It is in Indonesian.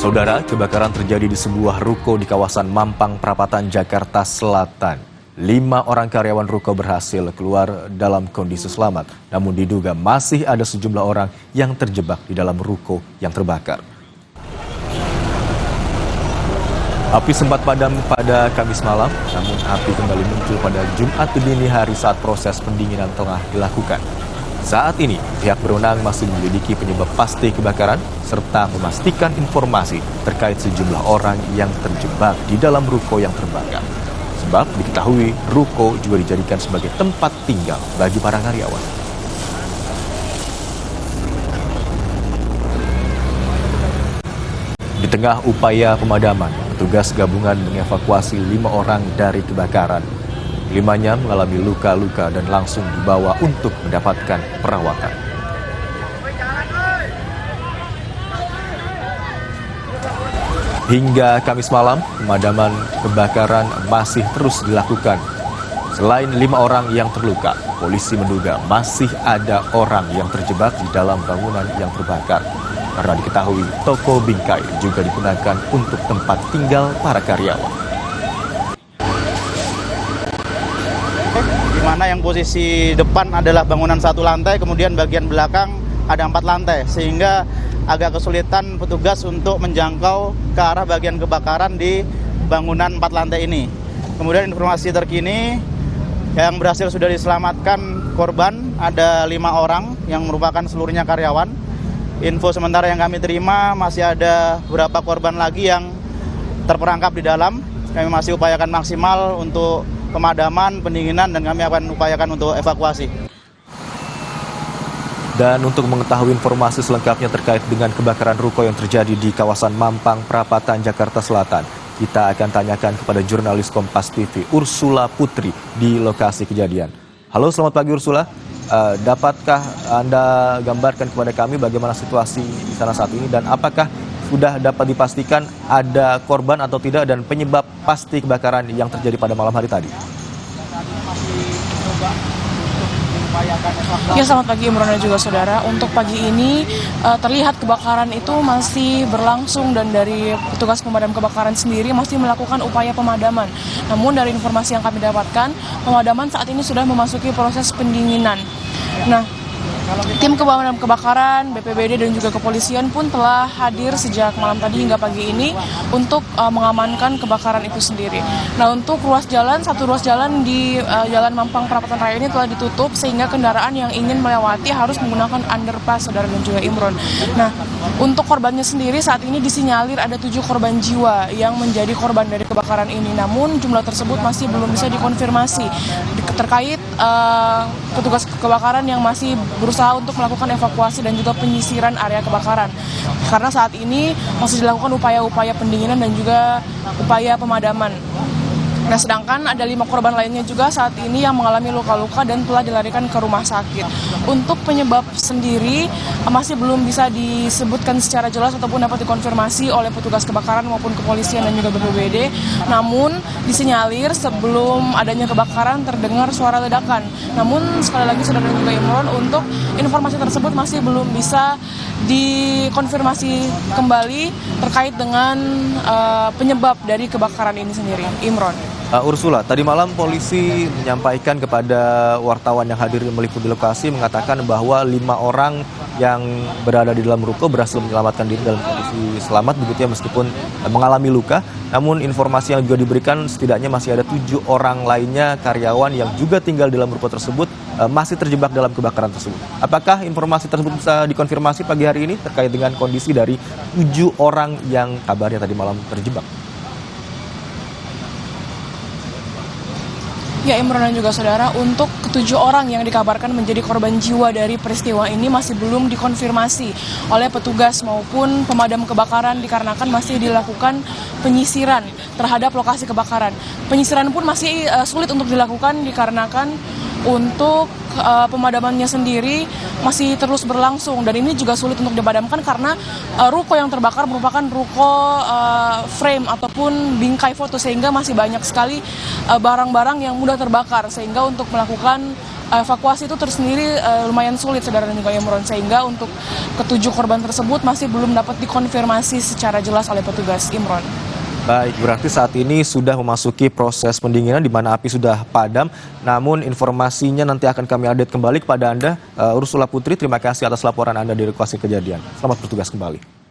Saudara, kebakaran terjadi di sebuah ruko di kawasan Mampang Perapatan, Jakarta Selatan. 5 orang karyawan ruko berhasil keluar dalam kondisi selamat, namun diduga masih ada sejumlah orang yang terjebak di dalam ruko yang terbakar. Api sempat padam pada Kamis malam, namun api kembali muncul pada Jumat dini hari saat proses pendinginan tengah dilakukan. Saat ini, pihak berwenang masih menyelidiki penyebab pasti kebakaran serta memastikan informasi terkait sejumlah orang yang terjebak di dalam ruko yang terbakar. Sebab diketahui ruko juga dijadikan sebagai tempat tinggal bagi para karyawan. Di tengah upaya pemadaman, petugas gabungan mengevakuasi 5 orang dari kebakaran. 5-nya mengalami luka-luka dan langsung dibawa untuk mendapatkan perawatan. Hingga Kamis malam, pemadaman kebakaran masih terus dilakukan. Selain 5 orang yang terluka, polisi menduga masih ada orang yang terjebak di dalam bangunan yang terbakar. Karena diketahui toko bingkai juga digunakan untuk tempat tinggal para karyawan. Di mana yang posisi depan adalah bangunan 1 lantai, kemudian bagian belakang ada 4 lantai, sehingga agak kesulitan petugas untuk menjangkau ke arah bagian kebakaran di bangunan 4 lantai ini. Kemudian informasi terkini yang berhasil sudah diselamatkan korban ada 5 orang yang merupakan seluruhnya karyawan. Info sementara yang kami terima masih ada beberapa korban lagi yang terperangkap di dalam. Kami masih upayakan maksimal untuk pemadaman, pendinginan, dan kami akan upayakan untuk evakuasi. Dan untuk mengetahui informasi selengkapnya terkait dengan kebakaran ruko yang terjadi di kawasan Mampang Perapatan, Jakarta Selatan, kita akan tanyakan kepada jurnalis Kompas TV, Ursula Putri, di lokasi kejadian. Halo, selamat pagi Ursula. Dapatkah Anda gambarkan kepada kami bagaimana situasi di sana saat ini dan apakah sudah dapat dipastikan ada korban atau tidak dan penyebab pasti kebakaran yang terjadi pada malam hari tadi? Ya, selamat pagi Imron dan juga saudara. Untuk pagi ini terlihat kebakaran itu masih berlangsung dan dari petugas pemadam kebakaran sendiri masih melakukan upaya pemadaman. Namun dari informasi yang kami dapatkan, pemadaman saat ini sudah memasuki proses pendinginan. Nah, tim pemadam kebakaran, BPBD dan juga kepolisian pun telah hadir sejak malam tadi hingga pagi ini untuk mengamankan kebakaran itu sendiri. Nah, untuk satu ruas jalan di Jalan Mampang Perapatan Raya ini telah ditutup sehingga kendaraan yang ingin melewati harus menggunakan underpass, saudara dan juga Imron. Nah, untuk korbannya sendiri saat ini disinyalir ada 7 korban jiwa yang menjadi korban dari kebakaran ini. Namun jumlah tersebut masih belum bisa dikonfirmasi terkait petugas kebakaran yang masih berusaha untuk melakukan evakuasi dan juga penyisiran area kebakaran. Karena saat ini masih dilakukan upaya-upaya pendinginan dan juga upaya pemadaman. Nah, sedangkan ada 5 korban lainnya juga saat ini yang mengalami luka-luka dan telah dilarikan ke rumah sakit. Untuk penyebab sendiri masih belum bisa disebutkan secara jelas ataupun dapat dikonfirmasi oleh petugas kebakaran maupun kepolisian dan juga BPBD. Namun disinyalir sebelum adanya kebakaran terdengar suara ledakan. Namun sekali lagi saudara dan juga Imron, untuk informasi tersebut masih belum bisa dikonfirmasi kembali terkait dengan penyebab dari kebakaran ini sendiri. Imron. Ursula, tadi malam polisi menyampaikan kepada wartawan yang hadir meliput di lokasi mengatakan bahwa 5 orang yang berada di dalam ruko berhasil menyelamatkan diri dalam kondisi selamat begitu ya, meskipun mengalami luka. Namun informasi yang juga diberikan setidaknya masih ada 7 orang lainnya karyawan yang juga tinggal di dalam ruko tersebut masih terjebak dalam kebakaran tersebut. Apakah informasi tersebut bisa dikonfirmasi pagi hari ini terkait dengan kondisi dari 7 orang yang kabarnya tadi malam terjebak? Ya, Imron dan juga saudara, untuk 7 orang yang dikabarkan menjadi korban jiwa dari peristiwa ini masih belum dikonfirmasi oleh petugas maupun pemadam kebakaran dikarenakan masih dilakukan penyisiran terhadap lokasi kebakaran. Penyisiran pun masih sulit untuk dilakukan dikarenakan untuk pemadamannya sendiri masih terus berlangsung dan ini juga sulit untuk dipadamkan karena ruko yang terbakar merupakan ruko frame ataupun bingkai foto sehingga masih banyak sekali barang-barang yang mudah terbakar sehingga untuk melakukan evakuasi itu tersendiri lumayan sulit, saudara dan juga Imron, sehingga untuk ketujuh korban tersebut masih belum dapat dikonfirmasi secara jelas oleh petugas, Imron. Baik, berarti saat ini sudah memasuki proses pendinginan di mana api sudah padam. Namun informasinya nanti akan kami update kembali kepada Anda. Ursula Putri, terima kasih atas laporan Anda dari lokasi kejadian. Selamat bertugas kembali.